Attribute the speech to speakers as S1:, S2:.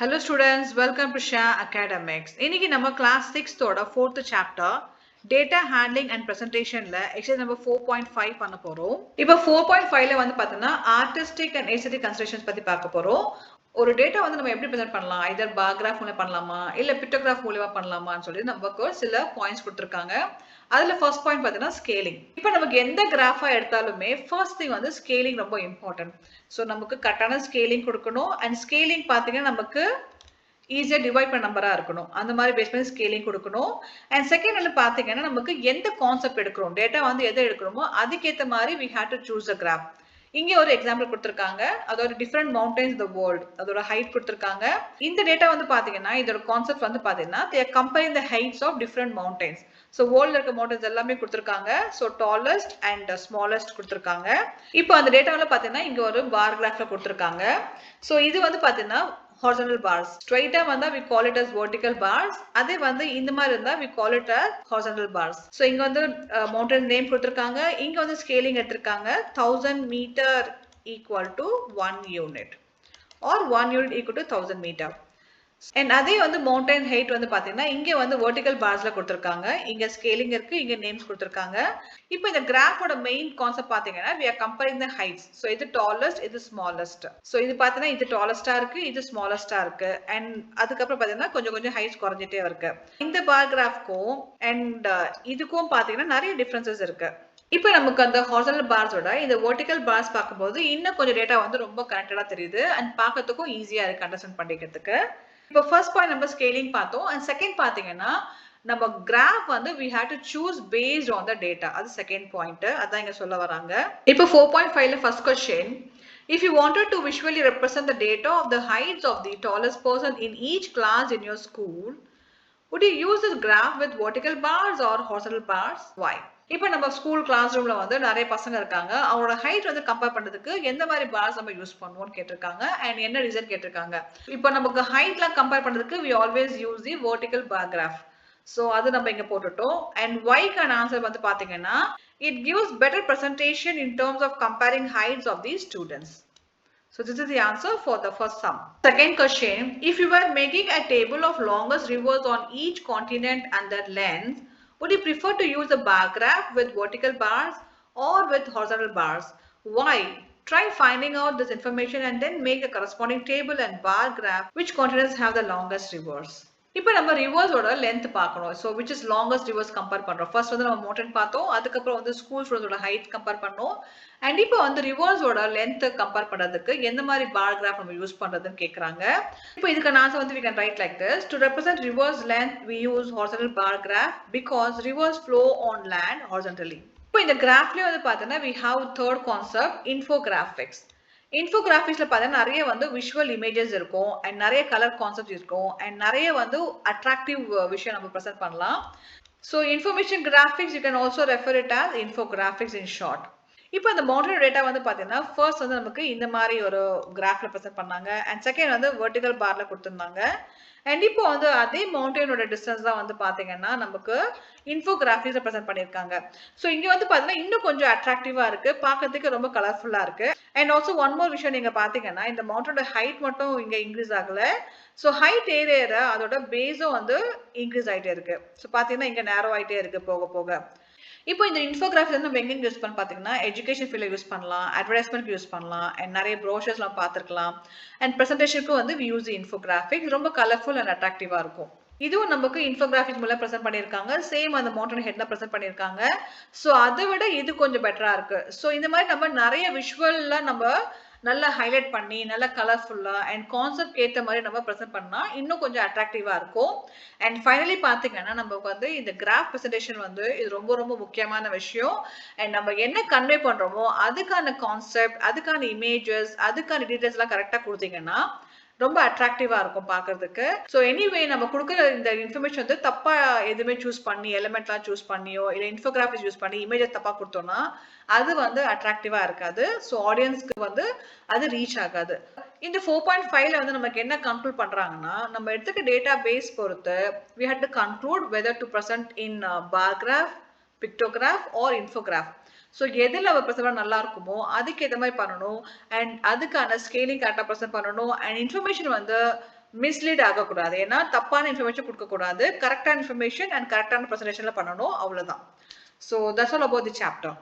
S1: Hello students, welcome to Shah Academics. இன்னைக்கு நம்ம class 6th ஓட 4th chapter data handling and presentationல exercise number 4.5 பண்ண போறோம். இப்போ 4.5ல வந்து பார்த்தீங்கன்னா artistic and aesthetic considerations பத்தி பார்க்க போறோம். ஒரு டேட்டா வந்து நம்ம எப்படி ப்ரெசென்ட் பண்ணலாம், either bar graph மூலமா பண்ணலாமா இல்ல பிக்டோகிராஃப் மூலமா பண்ணலாமான்னு சொல்லி நமக்கு சில பாயிண்ட்ஸ் கொடுத்திருக்காங்க. அதுல ஃபர்ஸ்ட் பாயிண்ட் பார்த்தீங்கன்னா ஸ்கேலிங். இப்போ நமக்கு எந்த கிராஃபா எடுத்தாலுமே ஃபர்ஸ்ட் திங் வந்து ஸ்கேலிங் ரொம்ப இம்பார்ட்டன்ட். ஸோ நமக்கு கரெக்டான ஸ்கேலிங் கொடுக்கணும். அண்ட் ஸ்கேலிங் பார்த்தீங்கன்னா நமக்கு ஈஸியாக டிவைட் பண்ண நம்பரா இருக்கணும். அந்த மாதிரி பேஸ் பண்ணி ஸ்கேலிங் கொடுக்கணும். அண்ட் செகண்ட் வந்து பார்த்தீங்கன்னா நமக்கு எந்த கான்செப்ட் எடுக்கிறோம், டேட்டா வந்து எதை எடுக்கிறோமோ அதுக்கேற்ற மாதிரி we have to choose a graph. இங்கே ஒரு எக்ஸாம்பிள் கொடுத்துருக்காங்க. அதோட டிஃப்ரெண்ட் மவுண்டன்ஸ் இந்த வேர்ல்ட், அதோட ஹைட் கொடுத்துருக்காங்க. இந்த டேட்டா வந்து பாத்தீங்கன்னா இதோட கான்செப்ட் வந்து பாத்தீங்கன்னா they are comparing the heights of different mountains. ஸோ வேர்ல்ட்ல இருக்க மவுண்டன்ஸ் எல்லாமே கொடுத்துருக்காங்க. ஸோ டாலஸ்ட் அண்ட் ஸ்மாலஸ்ட் கொடுத்துருக்காங்க. இப்போ அந்த டேட்டாவில் பாத்தீங்கன்னா இங்க ஒரு பார் கிராஃப்ல கொடுத்துருக்காங்க. ஸோ இது வந்து பாத்தீங்கன்னா horizontal bars. Straight வந்தா we call it as vertical bars. அதே வந்து இந்த மாதிரி இருந்தா we call it as horizontal bars. So இங்க வந்து mountain name கொடுத்திருக்காங்க. இங்க வந்து scaling எடுத்திருக்காங்க. 1000 meter equal to 1 unit or 1 unit equal to 1000 meter. And அதே வந்து mountain height வந்து பாத்தீங்கன்னா இங்க வந்து vertical barsல கொடுத்திருக்காங்க. இங்க scaling இருக்கு, இங்க names கொடுத்திருக்காங்க. இப்போ இந்த கிராஃபோட மெயின் கான்செப்ட் பாத்தீங்கன்னா we are comparing the heights. So இது tallest, இது smallest. So இது பாத்தீங்கன்னா இது tallest இருக்கு, இது smallest இருக்கு. And அதுக்கப்புறம் பாத்தீங்கன்னா கொஞ்சம் கொஞ்சம் ஹைட்ஸ் குறைஞ்சிட்டே இருக்கு. இந்த பார் கிராஃப்க்கும் அண்ட் இதுக்கும் பாத்தீங்கன்னா நிறைய டிஃபரன்சஸ் இருக்கு. இப்போ நமக்கு அந்த ஹாரிசான்டல் பார்ஸோட இந்த வெர்டிகல் பார்ஸ் பார்க்கும்போது இன்னும் கொஞ்சம் டேட்டா வந்து ரொம்ப கனெக்டடா தெரியுது அண்ட் பார்க்கறதுக்கும் ஈஸியா இருக்கு அண்டர்ஸ்டாண்ட் பண்ணிக்கிறதுக்கு. இப்போ ஃபர்ஸ்ட் பாயிண்ட் நம்ம ஸ்கேலிங் பார்த்தோம். அண்ட் செகண்ட் பாத்தீங்கன்னா நம்ம கிராஃப் வந்து we have to choose based on the data. அது செகண்ட் பாயிண்ட். அதான் இங்க சொல்ல வராங்க. இப்போ 4.5ல first question, if you wanted to visually represent the data of the heights of the tallest person in each class in your school, would you use this graph with vertical bars or horizontal bars? Why? இப்போ நம்ம school class ரூம்ல வந்து நிறைய பசங்க இருக்காங்க. அவங்களோட height வந்து compare பண்றதுக்கு எந்த மாதிரி பார்ஸ் நம்ம யூஸ் பண்ணுவோம்னு கேட்டிருக்காங்க. அண்ட் என்ன ரீசன் கேட்டிருக்காங்க. இப்போ நமக்கு ஹைட்லாம் கம்பேர் பண்றதுக்கு we always use the vertical bar graph. So அது நம்ம இங்க போட்டுட்டோம். அண்ட் ஒய்க்கான ஆன்சர் வந்து பாத்தீங்கன்னா it gives better presentation in terms of comparing heights of these students. So this is the answer for the first sum. Second question, if you were making a table of longest rivers on each continent and their length, would you prefer to use a bar graph with vertical bars or with horizontal bars? Why? Try finding out this information and then make a corresponding table and bar graph which continents have the longest rivers. இப்போ நம்ம ரிவர்ஸோட length பார்க்கணும். So which is longest reverse compare பண்றோம். First வந்து நம்ம mountain பார்த்தோம். அதுக்கப்புறம் வந்து school ஸ்டூடெண்ட்ஸோட height compare பண்ணோம். அண்ட் இப்போ வந்து ரிவர்ஸோட லென்த் கம்பேர் பண்றதுக்கு எந்த மாதிரி பார் கிராஃப் நம்ம யூஸ் பண்றதுன்னு கேட்கறாங்க. இப்போ இதுக்கான ஆன்சர் வந்து we can write like this. To represent reverse length we use horizontal bar graph because rivers flow on land horizontally. இப்போ இந்த கிராஃப்லயே வந்து பார்த்தீங்கன்னா we have third concept, infographics. இன்ஃபோகிராஃபிக்ஸ்ல பார்த்தீங்கன்னா நிறைய வந்து விஷுவல் இமேஜஸ் இருக்கும் அண்ட் நிறைய கலர் கான்செப்ட் இருக்கும் அண்ட் நிறைய வந்து அட்ராக்டிவ் விஷயம் நம்ம ப்ரெசென்ட் பண்ணலாம். So information graphics you can also refer it as infographics in short. இப்போ இந்த மவுண்டன் டேட்டா வந்து பார்த்தீங்கன்னா ஃபர்ஸ்ட் வந்து நமக்கு இந்த மாதிரி ஒரு கிராஃப்ல ப்ரெசென்ட் பண்ணாங்க அண்ட் செகண்ட் வந்து வெர்டிகல் பார்ல கொடுத்துருந்தாங்க. அண்ட் இப்போ வந்து அதே மவுண்டனோட டிஸ்டன்ஸ் தான் வந்து பாத்தீங்கன்னா நமக்கு இன்ஃபோகிராஃபிக்ஸ்ல ப்ரெசென்ட் பண்ணிருக்காங்க. ஸோ இங்க வந்து பாத்தீங்கன்னா இன்னும் கொஞ்சம் அட்ராக்டிவா இருக்கு, பார்க்கறதுக்கு ரொம்ப கலர்ஃபுல்லா இருக்கு. அண்ட் ஆல்சோ ஒன் மோர் விஷயம் நீங்க பாத்தீங்கன்னா இந்த மவுண்டனோட ஹைட் மட்டும் இங்க இன்க்ரீஸ் ஆகல. ஸோ ஹைட் ஏற அதோட பேஸும் வந்து இன்க்ரீஸ் ஆயிட்டே இருக்கு. ஸோ பாத்தீங்கன்னா இங்க நேரோ ஆயிட்டே இருக்கு போக போக. இப்போ இந்த இன்ஃபோகிராஃபி வந்து நம்ம எங்க யூஸ் பண்ண பாத்தீங்கன்னா எஜுகேஷன் ஃபீல்ட்ல யூஸ் பண்ணலாம், அட்வர்டைஸ்மெண்ட் யூஸ் பண்ணலாம் அண்ட் நிறைய ப்ரோஷர்ஸ் நம்ம பார்த்துருக்கலாம். அண்ட் பிரசன்டேஷனுக்கு வந்து we use இன்ஃபோகிராஃபிக். ரொம்ப கலர்ஃபுல் அண்ட் அட்ராக்டிவா இருக்கும். இதுவும் நமக்கு இன்ஃபோகிராஃபிக்ஸ் மூலம் ப்ரெசென்ட் பண்ணியிருக்காங்க. சேம் அந்த மவுண்டன் ஹெட்ல ப்ரெசென்ட் பண்ணியிருக்காங்க. ஸோ அதை விட இது கொஞ்சம் பெட்டரா இருக்கு. ஸோ இந்த மாதிரி நம்ம நிறைய விஷுவல்ல நம்ம நல்லா ஹைலைட் பண்ணி நல்லா கலர்ஃபுல்லா அண்ட் கான்செப்ட் ஏற்ற மாதிரி நம்ம ப்ரெசென்ட் பண்ணா இன்னும் கொஞ்சம் அட்ராக்டிவா இருக்கும். அண்ட் ஃபைனலி பாத்தீங்கன்னா நமக்கு வந்து இந்த கிராஃப் ப்ரெசன்டேஷன் வந்து இது ரொம்ப ரொம்ப முக்கியமான விஷயம். அண்ட் நம்ம என்ன கன்வே பண்றோமோ அதுக்கான கான்செப்ட், அதுக்கான இமேஜஸ், அதுக்கான டீடைல்ஸ் எல்லாம் கரெக்டா கொடுத்தீங்கன்னா ரொம்ப அட்ராக்டிவா இருக்கும் பார்க்கிறதுக்கு. ஸோ எனிவே நம்ம கொடுக்குற இந்த இன்ஃபர்மேஷன் வந்து தப்பா எதுவுமே சூஸ் பண்ணி எலிமெண்ட்லாம் சூஸ் பண்ணியோ இல்லை இன்ஃபோகிராஃபிக்ஸ் யூஸ் பண்ணி இமேஜஸ் தப்பா கொடுத்தோம்னா அது வந்து அட்ராக்டிவா இருக்காது. ஸோ ஆடியன்ஸ்க்கு வந்து அது ரீச் ஆகாது. இந்த 4.5ல வந்து நமக்கு என்ன கன்க்ளூட் பண்றாங்கன்னா நம்ம எடுத்துக்க டேட்டா பேஸ் பொறுத்து we had to conclude whether to present in bar graph, pictograph or infograph. So எதில் அவர் ப்ரெசென்ட் நல்லா இருக்குமோ அதுக்கு ஏற்ற மாதிரி பண்ணணும். அண்ட் அதுக்கான ஸ்கேலிங் கரெக்டாக ப்ரெசென்ட் பண்ணணும். அண்ட் இன்ஃபர்மேஷன் வந்து மிஸ்லீட் ஆகக்கூடாது. ஏன்னா தப்பான இன்ஃபர்மேஷன் கொடுக்கக்கூடாது. கரெக்டான இன்ஃபர்மேஷன் அண்ட் கரெக்டான ப்ரெசன்டேஷன்ல பண்ணணும். அவ்வளவுதான். So that's all about the chapter.